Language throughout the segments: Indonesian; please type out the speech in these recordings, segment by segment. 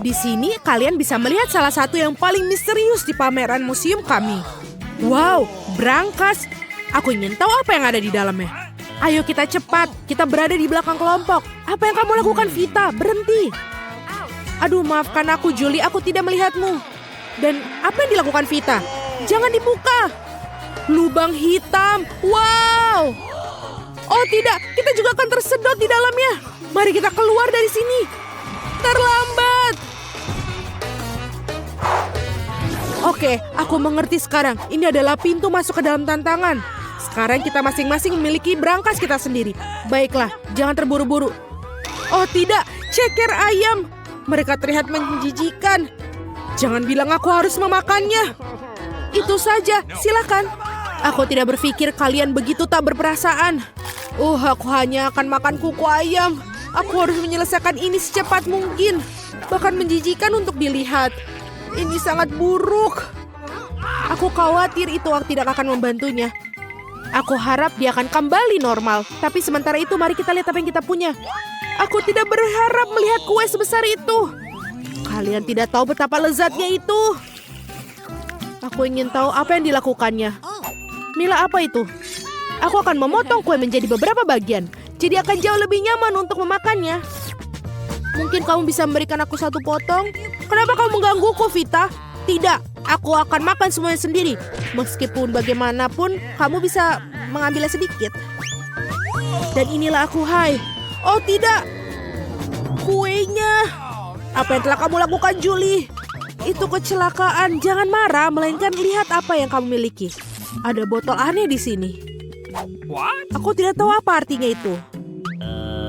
Di sini kalian bisa melihat salah satu yang paling misterius di pameran museum kami. Wow, brankas. Aku ingin tahu apa yang ada di dalamnya. Ayo kita cepat, kita berada di belakang kelompok. Apa yang kamu lakukan, Vita? Berhenti. Aduh, maafkan aku, Julie, aku tidak melihatmu. Dan apa yang dilakukan Vita? Jangan dibuka. Lubang hitam, wow. Oh tidak, kita juga akan tersedot di dalamnya. Mari kita keluar dari sini. Terlambat. Oke, aku mengerti sekarang. Ini adalah pintu masuk ke dalam tantangan. Sekarang kita masing-masing memiliki brankas kita sendiri. Baiklah, jangan terburu-buru. Oh tidak, ceker ayam. Mereka terlihat menjijikan. Jangan bilang aku harus memakannya. Itu saja, silakan. Aku tidak berpikir kalian begitu tak berperasaan. Aku hanya akan makan kuku ayam. Aku harus menyelesaikan ini secepat mungkin. Bahkan menjijikan untuk dilihat. Ini sangat buruk. Aku khawatir itu tidak akan membantunya. Aku harap dia akan kembali normal. Tapi sementara itu mari kita lihat apa yang kita punya. Aku tidak berharap melihat kue sebesar itu. Kalian tidak tahu betapa lezatnya itu. Aku ingin tahu apa yang dilakukannya. Mila, apa itu? Aku akan memotong kue menjadi beberapa bagian. Jadi akan jauh lebih nyaman untuk memakannya. Mungkin kamu bisa memberikan aku satu potong? Kenapa kamu menggangguku, Vita? Tidak, aku akan makan semuanya sendiri. Meskipun bagaimanapun, kamu bisa mengambilnya sedikit. Dan inilah aku, hai. Oh tidak, kuenya. Apa yang telah kamu lakukan, Julie? Itu kecelakaan. Jangan marah, melainkan lihat apa yang kamu miliki. Ada botol aneh di sini. Aku tidak tahu apa artinya itu.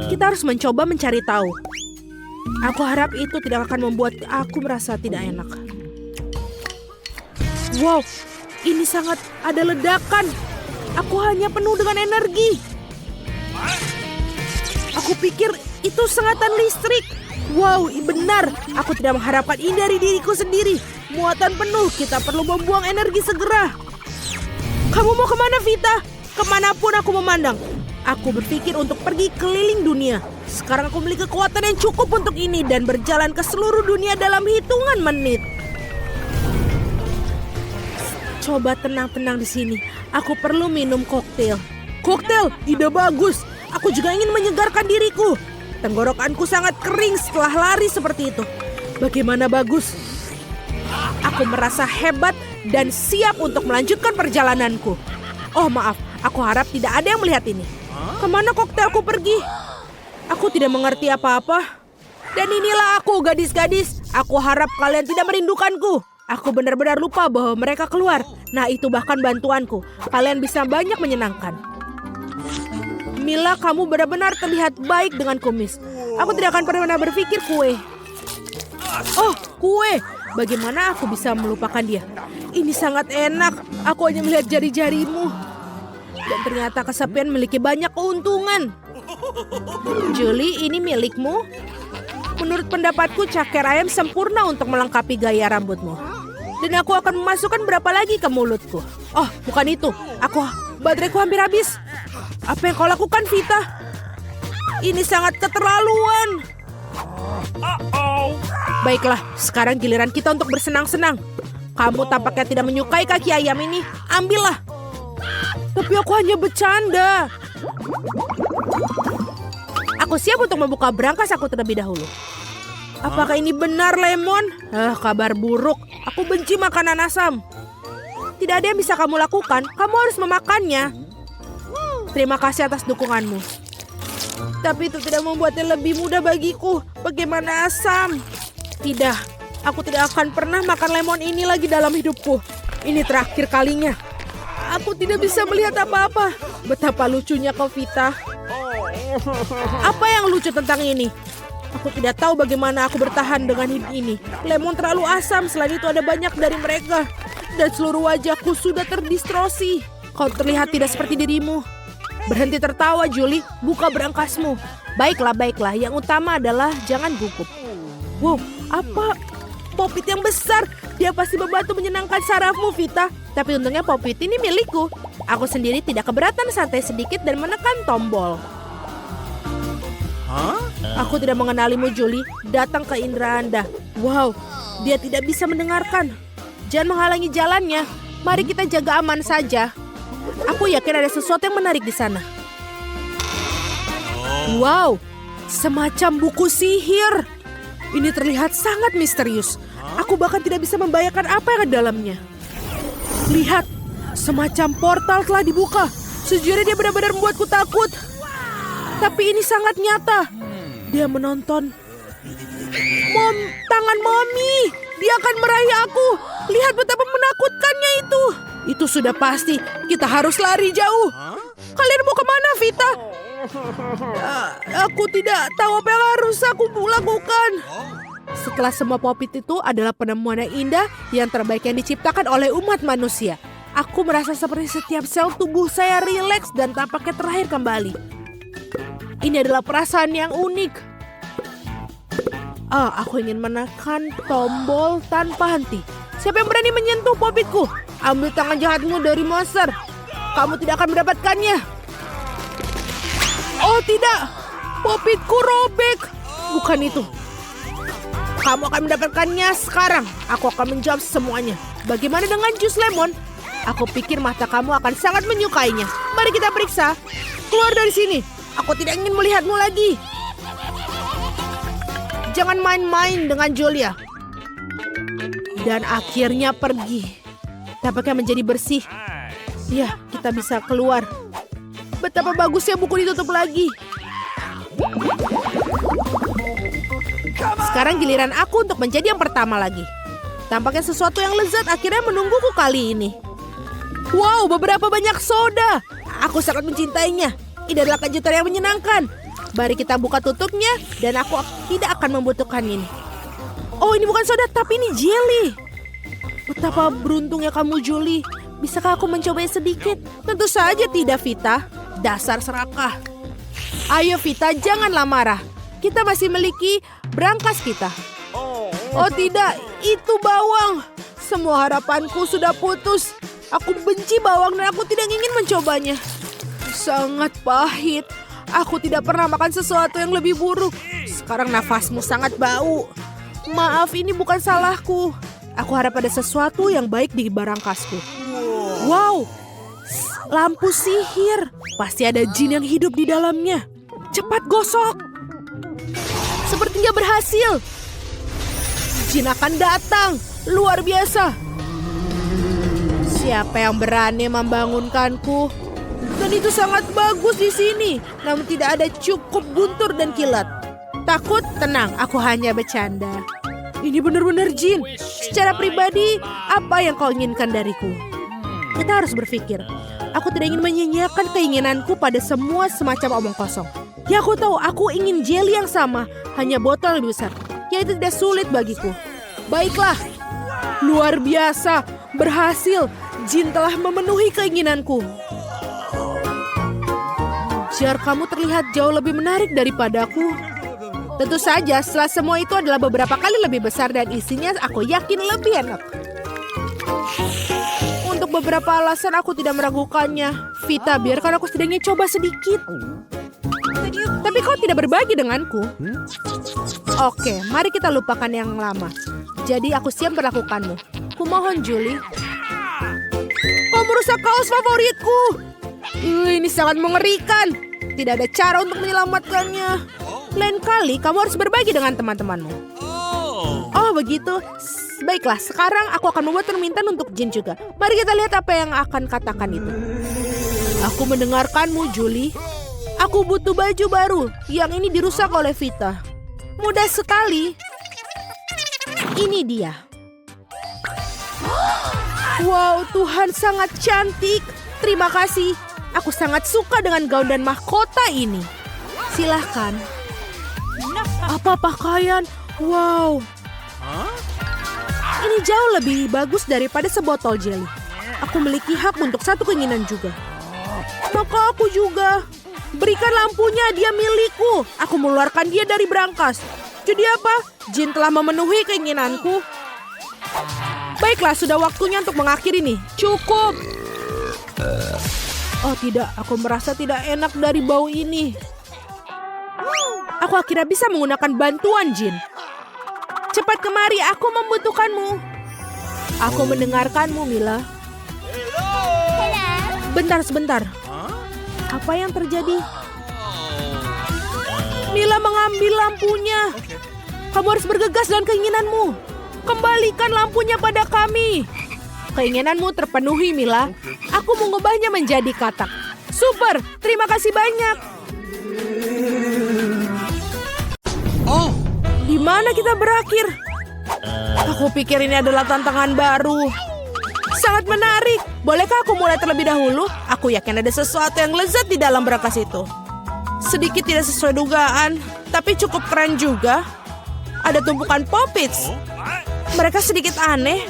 Kita harus mencoba mencari tahu. Aku harap itu tidak akan membuat aku merasa tidak enak. Wow, ini sangat ada ledakan. Aku hanya penuh dengan energi. Aku pikir itu sengatan listrik. Wow, benar. Aku tidak mengharapkan ini dari diriku sendiri. Muatan penuh, kita perlu membuang energi segera. Kamu mau kemana, Vita? Kemanapun aku memandang. Aku berpikir untuk pergi keliling dunia. Sekarang aku memiliki kekuatan yang cukup untuk ini dan berjalan ke seluruh dunia dalam hitungan menit. Coba tenang-tenang di sini. Aku perlu minum koktail. Koktail, ide bagus. Aku juga ingin menyegarkan diriku. Tenggorokanku sangat kering setelah lari seperti itu. Bagaimana bagus? Aku merasa hebat dan siap untuk melanjutkan perjalananku. Oh maaf, aku harap tidak ada yang melihat ini. Kemana koktailku pergi? Aku tidak mengerti apa-apa. Dan inilah aku, gadis-gadis. Aku harap kalian tidak merindukanku. Aku benar-benar lupa bahwa mereka keluar. Nah, itu bahkan bantuanku. Kalian bisa banyak menyenangkan. Mila, kamu benar-benar terlihat baik dengan kumis. Aku tidak akan pernah berpikir kue. Oh, kue. Bagaimana aku bisa melupakan dia? Ini sangat enak. Aku hanya melihat jari-jarimu. Dan ternyata kesepian memiliki banyak keuntungan. Julie, ini milikmu. Menurut pendapatku, caker ayam sempurna untuk melengkapi gaya rambutmu. Dan aku akan memasukkan berapa lagi ke mulutku. Oh, bukan itu. Bateraiku hampir habis. Apa yang kau lakukan, Vita? Ini sangat keterlaluan. Baiklah, sekarang giliran kita untuk bersenang-senang. Kamu tampaknya tidak menyukai kaki ayam ini. Ambillah. Tapi aku hanya bercanda. Aku siap untuk membuka brankas aku terlebih dahulu. Apakah ini benar, Lemon? Kabar buruk. Aku benci makanan asam. Tidak ada yang bisa kamu lakukan. Kamu harus memakannya. Terima kasih atas dukunganmu. Tapi itu tidak membuatnya lebih mudah bagiku. Bagaimana asam? Tidak, aku tidak akan pernah makan lemon ini lagi dalam hidupku. Ini terakhir kalinya. Aku tidak bisa melihat apa-apa. Betapa lucunya kau, Vita. Apa yang lucu tentang ini? Aku tidak tahu bagaimana aku bertahan dengan hidup ini. Lemon terlalu asam, selain itu ada banyak dari mereka. Dan seluruh wajahku sudah terdistorsi. Kau terlihat tidak seperti dirimu. Berhenti tertawa, Julie. Buka brankasmu. Baiklah. Yang utama adalah jangan gugup. Wow, apa? Popit yang besar. Dia pasti membantu menyenangkan sarafmu, Vita. Tapi untungnya popit ini milikku. Aku sendiri tidak keberatan santai sedikit dan menekan tombol. Aku tidak mengenalimu, Julie. Datang ke indera Anda. Wow, dia tidak bisa mendengarkan. Jangan menghalangi jalannya. Mari kita jaga aman saja. Aku yakin ada sesuatu yang menarik di sana. Wow, semacam buku sihir. Ini terlihat sangat misterius. Aku bahkan tidak bisa membayangkan apa yang ada di dalamnya. Lihat, semacam portal telah dibuka. Sejujurnya dia benar-benar membuatku takut. Tapi ini sangat nyata. Dia menonton. Tangan Mommy. Dia akan meraih aku. Lihat betapa menakutkannya itu. Itu sudah pasti. Kita harus lari jauh. Kalian mau kemana, Vita? Aku tidak tahu apa yang harus aku lakukan. Setelah semua popit itu adalah penemuan yang indah, yang terbaik yang diciptakan oleh umat manusia. Aku merasa seperti setiap sel tubuh saya rileks dan tampaknya terakhir kembali. Ini adalah perasaan yang unik. Aku ingin menekan tombol tanpa henti. Siapa yang berani menyentuh popitku? Ambil tangan jahatmu dari monster. Kamu tidak akan mendapatkannya. Oh tidak, popitku robek. Bukan itu. Kamu akan mendapatkannya sekarang. Aku akan menjawab semuanya. Bagaimana dengan jus lemon? Aku pikir mata kamu akan sangat menyukainya. Mari kita periksa. Keluar dari sini. Aku tidak ingin melihatmu lagi. Jangan main-main dengan Julia. Dan akhirnya pergi. Tampaknya menjadi bersih. Ya, kita bisa keluar. Betapa bagusnya buku ditutup lagi. Sekarang giliran aku untuk menjadi yang pertama lagi. Tampaknya sesuatu yang lezat akhirnya menungguku kali ini. Wow, beberapa banyak soda. Aku sangat mencintainya. Ini adalah kejutan yang menyenangkan. Mari kita buka tutupnya dan aku tidak akan membutuhkan ini. Oh, ini bukan soda tapi ini jelly. Betapa beruntungnya kamu, Julie. Bisakah aku mencobanya sedikit? Tentu saja tidak, Vita. Dasar serakah. Ayo, Vita, janganlah marah. Kita masih memiliki brankas kita. Oh tidak, itu bawang. Semua harapanku sudah putus. Aku benci bawang dan aku tidak ingin mencobanya. Sangat pahit. Aku tidak pernah makan sesuatu yang lebih buruk. Sekarang nafasmu sangat bau. Maaf, ini bukan salahku. Aku harap ada sesuatu yang baik di barangkasku. Wow, lampu sihir. Pasti ada jin yang hidup di dalamnya. Cepat gosok. Sepertinya berhasil. Jin akan datang. Luar biasa. Siapa yang berani membangunkanku? Dan itu sangat bagus di sini. Namun tidak ada cukup guntur dan kilat. Takut? Tenang, aku hanya bercanda. Ini benar-benar jin. Secara pribadi, apa yang kau inginkan dariku? Kita harus berpikir. Aku tidak ingin menyia-nyiakan keinginanku pada semua semacam omong kosong. Ya, aku tahu aku ingin jelly yang sama, hanya botol lebih besar. Ya, itu tidak sulit bagiku. Baiklah. Luar biasa. Berhasil. Jin telah memenuhi keinginanku. Jar kamu terlihat jauh lebih menarik daripadaku. Tentu saja setelah semua itu adalah beberapa kali lebih besar dan isinya aku yakin lebih enak. Untuk beberapa alasan aku tidak meragukannya. Vita, biarkan aku setidaknya coba sedikit. Tapi kau tidak berbagi denganku. Oke, mari kita lupakan yang lama. Jadi aku siap melakukanmu. Kumohon, Julie. Kau merusak kaos favoritku. Ini sangat mengerikan. Tidak ada cara untuk menyelamatkannya. Lain kali kamu harus berbagi dengan teman-temanmu. Oh begitu. Baiklah, sekarang aku akan membuat permintaan untuk Jin juga. Mari kita lihat apa yang akan katakan itu. Aku mendengarkanmu, Julie. Aku butuh baju baru. Yang ini dirusak oleh Vita. Mudah sekali. Ini dia. Wow, Tuhan sangat cantik. Terima kasih. Aku sangat suka dengan gaun dan mahkota ini. Silahkan. Apa pakaian? Wow. Ini jauh lebih bagus daripada sebotol jelly. Aku memiliki hak untuk satu keinginan juga. Maka aku juga. Berikan lampunya, dia milikku. Aku mengeluarkan dia dari brankas. Jadi apa? Jin telah memenuhi keinginanku. Baiklah, sudah waktunya untuk mengakhiri nih. Cukup. Oh tidak, aku merasa tidak enak dari bau ini. Aku akhirnya bisa menggunakan bantuan Jin. Cepat kemari, aku membutuhkanmu. Aku mendengarkanmu, Mila. Bentar, sebentar. Apa yang terjadi? Mila mengambil lampunya. Kamu harus bergegas dengan keinginanmu. Kembalikan lampunya pada kami. Keinginanmu terpenuhi, Mila. Aku mengubahnya menjadi katak. Super, terima kasih banyak. Di mana kita berakhir? Aku pikir ini adalah tantangan baru. Sangat menarik. Bolehkah aku mulai terlebih dahulu? Aku yakin ada sesuatu yang lezat di dalam berangkas itu. Sedikit tidak sesuai dugaan, tapi cukup keren juga. Ada tumpukan Poppits. Mereka sedikit aneh.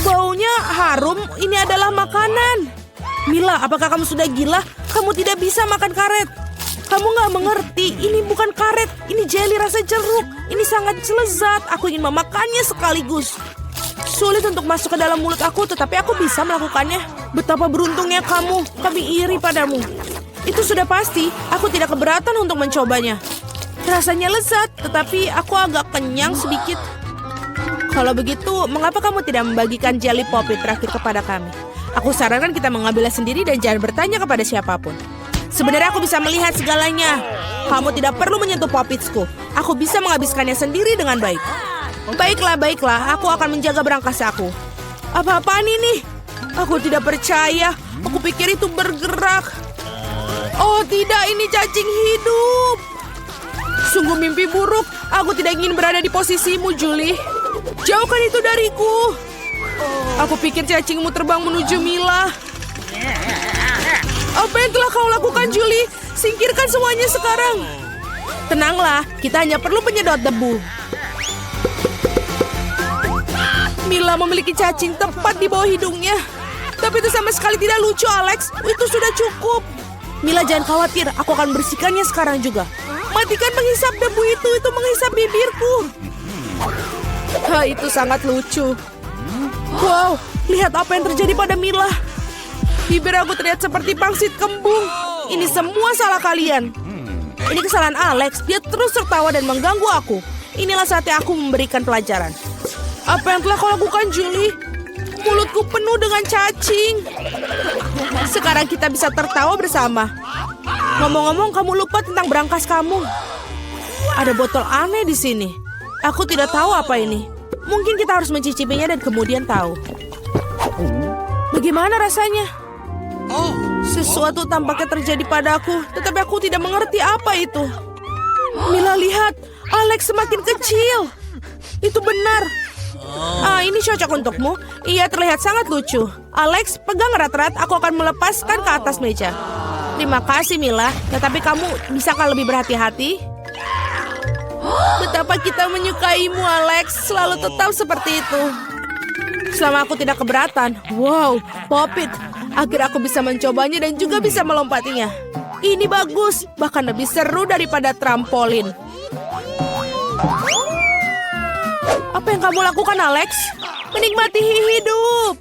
Baunya harum, ini adalah makanan. Mila, apakah kamu sudah gila? Kamu tidak bisa makan karet. Kamu nggak mengerti, ini bukan karet. Ini jelly rasa jeruk. Ini sangat lezat, aku ingin memakannya sekaligus. Sulit untuk masuk ke dalam mulut aku, tetapi aku bisa melakukannya. Betapa beruntungnya kamu, kami iri padamu. Itu sudah pasti, aku tidak keberatan untuk mencobanya. Rasanya lezat, tetapi aku agak kenyang sedikit. Kalau begitu, mengapa kamu tidak membagikan jelly Poppit terakhir kepada kami? Aku sarankan kita mengambilnya sendiri dan jangan bertanya kepada siapapun. Sebenarnya aku bisa melihat segalanya. Kamu tidak perlu menyentuh Poppitsku. Aku bisa menghabiskannya sendiri dengan baik. Baiklah, aku akan menjaga berangkas aku. Apa-apaan ini? Aku tidak percaya. Aku pikir itu bergerak. Oh tidak, ini cacing hidup. Sungguh mimpi buruk. Aku tidak ingin berada di posisimu, Julie. Jauhkan itu dariku. Aku pikir cacingmu terbang menuju Mila. Apa yang telah kau lakukan, Julie? Singkirkan semuanya sekarang. Tenanglah, kita hanya perlu penyedot debu. Mila memiliki cacing tepat di bawah hidungnya. Tapi itu sama sekali tidak lucu, Alex. Itu sudah cukup. Mila, jangan khawatir. Aku akan bersihkannya sekarang juga. Matikan menghisap debu itu menghisap bibirku. Itu sangat lucu. Wow, lihat apa yang terjadi pada Mila. Bibir aku terlihat seperti pangsit kembung. Ini semua salah kalian. Ini kesalahan Alex. Dia terus tertawa dan mengganggu aku. Inilah saatnya aku memberikan pelajaran. Apa yang telah kau lakukan, Julie? Mulutku penuh dengan cacing. Sekarang kita bisa tertawa bersama. Ngomong-ngomong, kamu lupa tentang berangkas kamu. Ada botol aneh di sini. Aku tidak tahu apa ini. Mungkin kita harus mencicipinya dan kemudian tahu. Bagaimana rasanya? Sesuatu tampaknya terjadi padaku, tetapi aku tidak mengerti apa itu. Mila, lihat. Alex semakin kecil. Itu benar. Ini cocok untukmu. Ia terlihat sangat lucu. Alex, pegang erat-erat. Aku akan melepaskan ke atas meja. Terima kasih, Mila. Tetapi kamu bisakah lebih berhati-hati? Betapa kita menyukaimu, Alex. Selalu tetap seperti itu. Selama aku tidak keberatan. Wow, Poppit. Akhirnya aku bisa mencobanya dan juga bisa melompatinya. Ini bagus. Bahkan lebih seru daripada trampolin. Apa yang kamu lakukan, Alex? Menikmati hidup.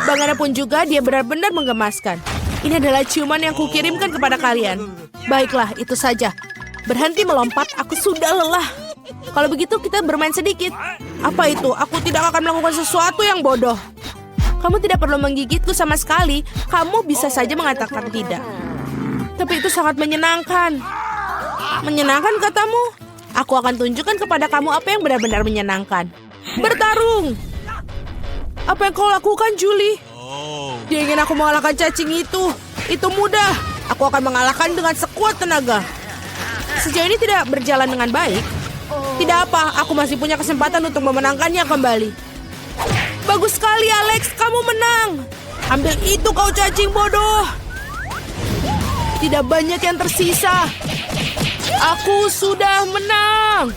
Bagaimanapun juga, dia benar-benar menggemaskan. Ini adalah ciuman yang kukirimkan kepada kalian. Baiklah, itu saja. Berhenti melompat, aku sudah lelah. Kalau begitu kita bermain sedikit. Apa itu? Aku tidak akan melakukan sesuatu yang bodoh. Kamu tidak perlu menggigitku sama sekali. Kamu bisa saja mengatakan tidak. Tapi itu sangat menyenangkan. Menyenangkan katamu? Aku akan tunjukkan kepada kamu apa yang benar-benar menyenangkan. Bertarung! Apa yang kau lakukan, Julie? Dia ingin aku mengalahkan cacing itu. Itu mudah. Aku akan mengalahkan dengan sekuat tenaga. Sejauh ini tidak berjalan dengan baik. Tidak apa, aku masih punya kesempatan untuk memenangkannya kembali. Bagus sekali, Alex. Kamu menang. Ambil itu, kau cacing bodoh. Tidak banyak yang tersisa. Aku sudah menang.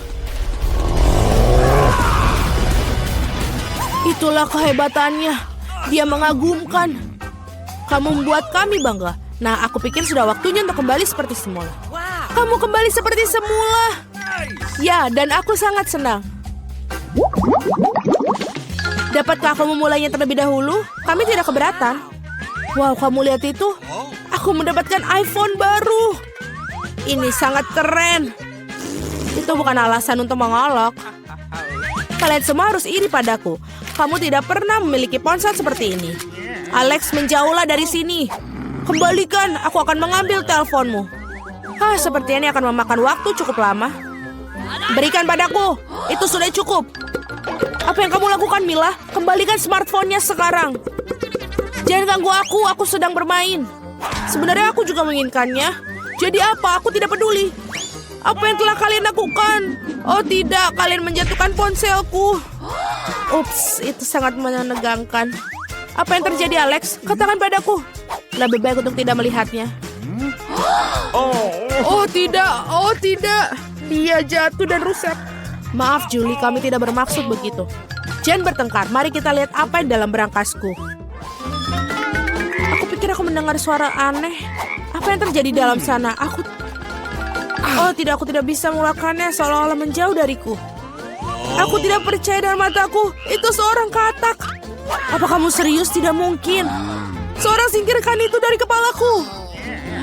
Itulah kehebatannya. Dia mengagumkan. Kamu membuat kami bangga. Nah, aku pikir sudah waktunya untuk kembali seperti semula. Kamu kembali seperti semula. Ya, dan aku sangat senang. Dapatkah kamu memulainya terlebih dahulu? Kami tidak keberatan. Wow, kamu lihat itu? Aku mendapatkan iPhone baru. Ini sangat keren. Itu bukan alasan untuk mengolok. Kalian semua harus iri padaku. Kamu tidak pernah memiliki ponsel seperti ini. Alex, menjauhlah dari sini. Kembalikan, aku akan mengambil teleponmu. Sepertinya ini akan memakan waktu cukup lama. Berikan padaku, itu sudah cukup. Apa yang kamu lakukan, Mila? Kembalikan smartphone-nya sekarang. Jangan ganggu aku sedang bermain. Sebenarnya aku juga menginginkannya. Jadi apa? Aku tidak peduli. Apa yang telah kalian lakukan? Oh tidak, kalian menjatuhkan ponselku. Ups, itu sangat menegangkan. Apa yang terjadi, Alex? Katakan padaku. Lebih baik untuk tidak melihatnya. Oh tidak. Dia jatuh dan rusak. Maaf Julie, kami tidak bermaksud begitu. Jangan bertengkar, mari kita lihat apa yang dalam berangkasku. Aku pikir aku mendengar suara aneh. Apa yang terjadi dalam sana? Oh tidak, aku tidak bisa melakukannya, seolah-olah menjauh dariku. Aku tidak percaya dengan mataku. Itu seorang katak. Apa kamu serius? Tidak mungkin. Seorang singkirkan itu dari kepalaku.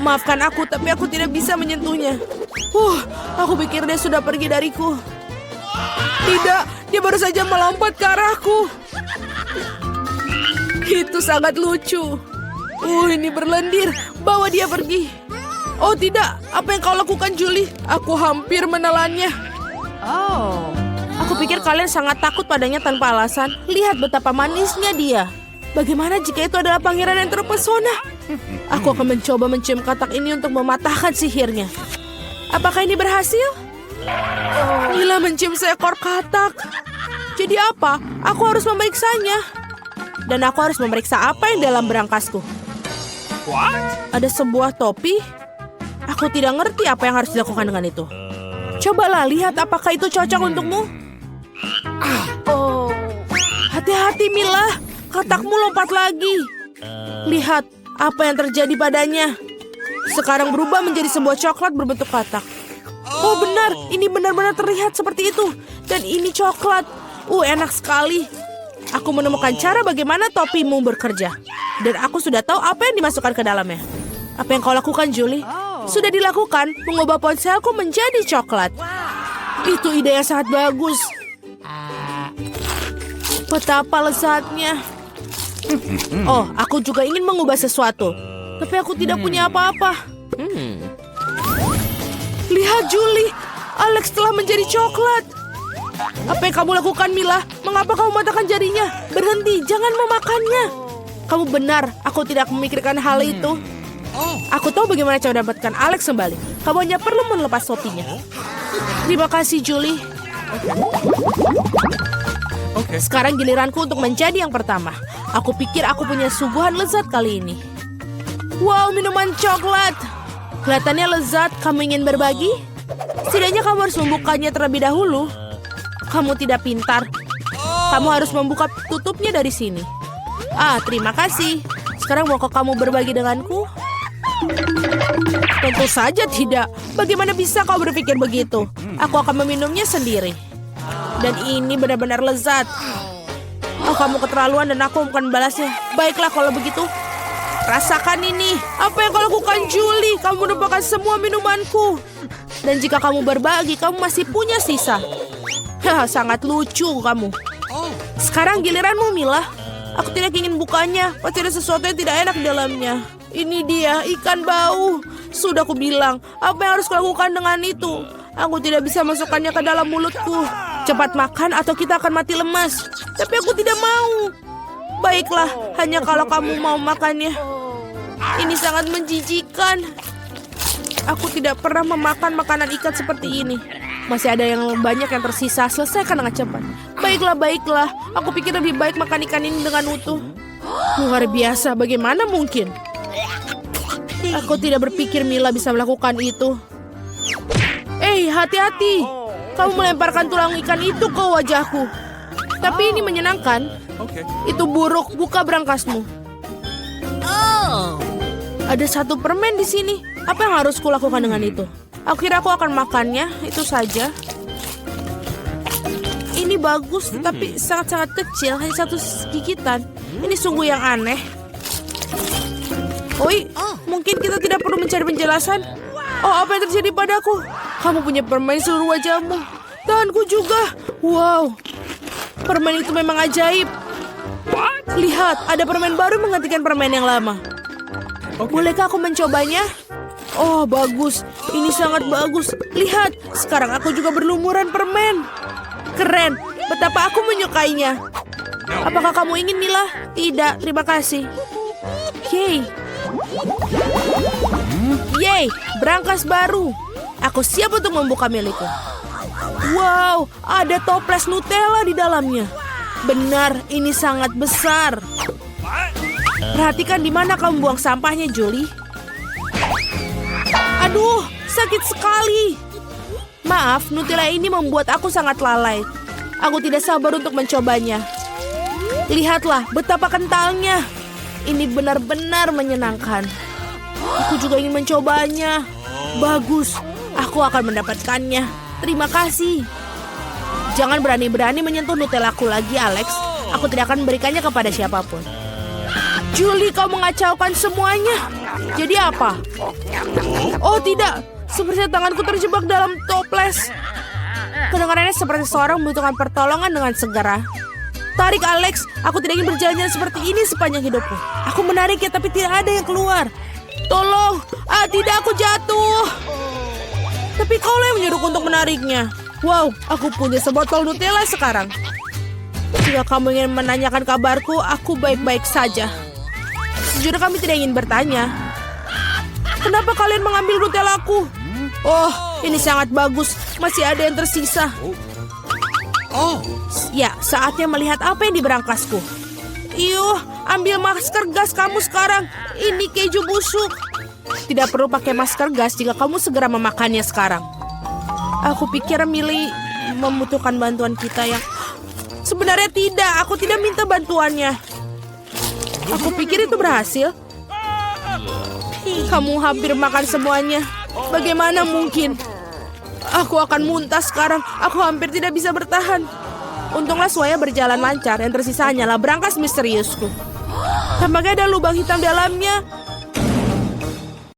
Maafkan aku, tapi aku tidak bisa menyentuhnya. Aku pikir dia sudah pergi dariku. Tidak, dia baru saja melompat ke arahku. Itu sangat lucu. Ini berlendir. Bawa dia pergi. Oh tidak, apa yang kau lakukan, Julie? Aku hampir menelannya. Aku pikir kalian sangat takut padanya tanpa alasan. Lihat betapa manisnya dia. Bagaimana jika itu adalah pangeran yang terpesona? Aku akan mencoba mencium katak ini untuk mematahkan sihirnya. Apakah ini berhasil? Mila mencium seekor katak. Jadi apa? Aku harus memeriksanya. Dan aku harus memeriksa apa yang dalam berangkasku. Ada sebuah topi. Aku tidak ngerti apa yang harus dilakukan dengan itu. Cobalah lihat apakah itu cocok untukmu. Hati-hati Mila, katakmu lompat lagi. Lihat apa yang terjadi padanya. Sekarang berubah menjadi sebuah coklat berbentuk katak. Oh benar, ini benar-benar terlihat seperti itu. Dan ini coklat. Enak sekali. Aku menemukan cara bagaimana topimu bekerja. Dan aku sudah tahu apa yang dimasukkan ke dalamnya. Apa yang kau lakukan, Julie? Sudah dilakukan, mengubah ponselku menjadi coklat. Itu ide yang sangat bagus. Betapa lezatnya. Aku juga ingin mengubah sesuatu. Tapi aku tidak punya apa-apa. Lihat, Julie. Alex telah menjadi coklat. Apa yang kamu lakukan, Mila? Mengapa kamu mematahkan jarinya? Berhenti, jangan memakannya. Kamu benar, aku tidak memikirkan hal itu. Aku tahu bagaimana cara mendapatkan Alex kembali. Kamu hanya perlu melepas topinya. Terima kasih, Julie. Sekarang giliranku untuk menjadi yang pertama. Aku pikir aku punya suguhan lezat kali ini. Wow, minuman coklat. Kelihatannya lezat. Kamu ingin berbagi? Setidaknya kamu harus membukanya terlebih dahulu. Kamu tidak pintar. Kamu harus membuka tutupnya dari sini. Terima kasih. Sekarang maukah kamu berbagi denganku? Tentu saja tidak. Bagaimana bisa kau berpikir begitu? Aku akan meminumnya sendiri. Dan ini benar-benar lezat. Kamu keterlaluan dan aku bukan membalasnya. Baiklah kalau begitu. Rasakan ini. Apa yang kau lakukan, Julie? Kamu menumpahkan semua minumanku. Dan jika kamu berbagi, kamu masih punya sisa. Sangat lucu kamu. Sekarang giliranmu, Mila. Aku tidak ingin bukanya. Pasti ada sesuatu yang tidak enak di dalamnya. Ini dia, ikan bau. Sudah aku bilang, apa yang harus kulakukan dengan itu? Aku tidak bisa masukkannya ke dalam mulutku. Cepat makan atau kita akan mati lemas. Tapi aku tidak mau. Baiklah, hanya kalau kamu mau makannya. Ini sangat menjijikan. Aku tidak pernah memakan makanan ikan seperti ini. Masih ada yang banyak yang tersisa. Selesaikan dengan cepat. Baiklah. Aku pikir lebih baik makan ikan ini dengan utuh. Luar biasa, bagaimana mungkin? Aku tidak berpikir Mila bisa melakukan itu. Hati-hati. Kamu melemparkan tulang ikan itu ke wajahku. Tapi ini menyenangkan. Itu buruk, buka berangkasmu. Ada satu permen di sini. Apa yang harus kulakukan dengan itu? Aku kira aku akan makannya, itu saja. Ini bagus, tapi sangat-sangat kecil, hanya satu gigitan. Ini sungguh yang aneh. Mungkin kita tidak perlu mencari penjelasan. Oh, apa yang terjadi padaku? Kamu punya permen seluruh wajahmu. Tanganku juga. Wow. Permen itu memang ajaib. Lihat, ada permen baru menggantikan permen yang lama. Bolehkah aku mencobanya? Oh, bagus. Ini sangat bagus. Lihat, sekarang aku juga berlumuran permen. Keren. Betapa aku menyukainya. Apakah kamu ingin, Mila? Tidak, terima kasih. Yeay. Yeay, brankas baru. Aku siap untuk membuka milikku. Wow, ada toples Nutella di dalamnya. Benar, ini sangat besar. Perhatikan di mana kamu buang sampahnya, Julie. Aduh, sakit sekali. Maaf, Nutella ini membuat aku sangat lalai. Aku tidak sabar untuk mencobanya. Lihatlah betapa kentalnya. Ini benar-benar menyenangkan. Aku juga ingin mencobanya. Bagus, aku akan mendapatkannya. Terima kasih. Jangan berani-berani menyentuh Nutellaku lagi, Alex. Aku tidak akan memberikannya kepada siapapun. Julie, kau mengacaukan semuanya. Jadi apa? Oh tidak, sepertinya tanganku terjebak dalam toples. Kedengarannya seperti seorang membutuhkan pertolongan dengan segera. Tarik, Alex. Aku tidak ingin berjalan seperti ini sepanjang hidupku. Aku menariknya tapi tidak ada yang keluar. Tolong. Ah, tidak, aku jatuh. Tapi kau yang menyuruhku untuk menariknya. Wow, aku punya sebotol Nutella sekarang. Jika kamu ingin menanyakan kabarku, aku baik-baik saja. Sejujurnya kami tidak ingin bertanya. Kenapa kalian mengambil Nutellaku? Oh, ini sangat bagus. Masih ada yang tersisa. Ya, saatnya melihat apa yang di berangkasku. Iyuh, ambil masker gas kamu sekarang. Ini keju busuk. Tidak perlu pakai masker gas jika kamu segera memakannya sekarang. Aku pikir Millie membutuhkan bantuan kita yang... Sebenarnya tidak, aku tidak minta bantuannya. Aku pikir itu berhasil. Kamu hampir makan semuanya. Bagaimana mungkin? Aku akan muntah sekarang. Aku hampir tidak bisa bertahan. Untunglah semuanya berjalan lancar. Yang tersisa hanyalah brankas misteriusku. Tampaknya ada lubang hitam dalamnya.